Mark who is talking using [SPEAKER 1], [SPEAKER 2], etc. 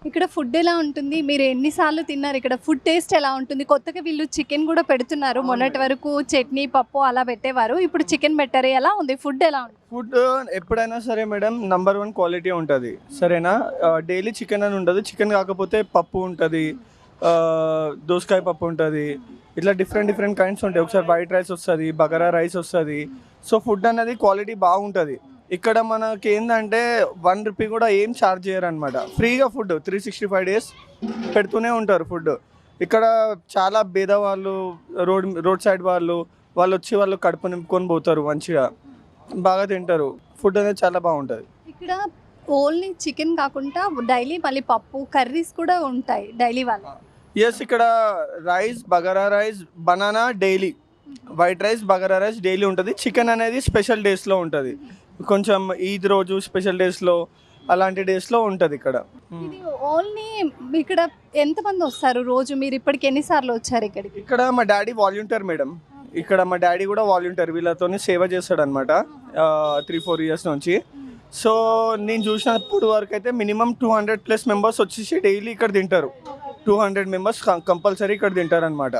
[SPEAKER 1] ఇక్కడ ఫుడ్ ఎలా ఉంటుంది? మీరు ఎన్ని సార్లు తిన్నారు ఇక్కడ? ఫుడ్ టేస్ట్ ఎలా ఉంటుంది? కొత్తగా వీళ్ళు చికెన్ గూడా పెడుతున్నారు. మొన్నటి వరకు చట్నీ, పప్పు అలా పెట్టేవారు. ఇప్పుడు చికెన్ పెట్టారు. ఎలా ఉంది? ఫుడ్ ఎలా ఉంది?
[SPEAKER 2] ఫుడ్ ఎప్పుడైనా సరే మేడం నంబర్ 1 క్వాలిటీ ఉంటుంది సరేనా. డైలీ చికెన్ అని ఉండదు, చికెన్ కాకపోతే పప్పు ఉంటుంది, దోసకాయ పప్పు ఉంటుంది, ఇట్లా డిఫరెంట్ డిఫరెంట్ కైండ్స్ ఉంటాయి. ఒకసారి వైట్ రైస్ వస్తుంది, బగారా రైస్ వస్తుంది. సో ఫుడ్ అనేది క్వాలిటీ బాగుంటుంది. ఇక్కడ మనకి ఏంటంటే 1 రూపీ కూడా ఏం ఛార్జ్ చేయరు అనమాట. ఫ్రీగా ఫుడ్ 365 డేస్ పెడుతూనే ఉంటారు ఫుడ్. ఇక్కడ చాలా పేదవాళ్ళు, రోడ్ సైడ్ వాళ్ళు వచ్చి వాళ్ళు కడుపు నింపుకొని పోతారు, మంచిగా బాగా తింటారు. ఫుడ్ అనేది చాలా బాగుంటుంది.
[SPEAKER 1] ఇక్కడ ఓన్లీ చికెన్ కాకుండా డైలీ మళ్ళీ పప్పు, కర్రీస్ కూడా ఉంటాయి డైలీ వాళ్ళు.
[SPEAKER 2] ఎస్, ఇక్కడ rice, bagara rice, banana daily, white rice, bagara rice daily ఉంటుంది. చికెన్ అనేది స్పెషల్ డేస్లో ఉంటుంది, కొంచెం ఈద్ రోజు స్పెషల్ డేస్లో, అలాంటి డేస్లో ఉంటుంది ఇక్కడ.
[SPEAKER 1] ఇది ఓన్లీ ఇక్కడ ఎంతమంది వస్తారు రోజు? మీరు ఇప్పటికి ఎన్నిసార్లు వచ్చారు ఇక్కడికి?
[SPEAKER 2] ఇక్కడ మా డాడీ వాలంటీర్ మేడం. ఇక్కడ మా డాడీ కూడా వాలంటీర్, వీళ్ళతోనే సేవ చేస్తాడు అనమాట 3-4 ఇయర్స్ నుంచి. సో నేను చూసినప్పుడు వరకు అయితే మినిమం 200+ మెంబర్స్ వచ్చేసి డైలీ ఇక్కడ తింటారు. 200 మెంబర్స్ కంపల్సరీ ఇక్కడ తింటారు అనమాట.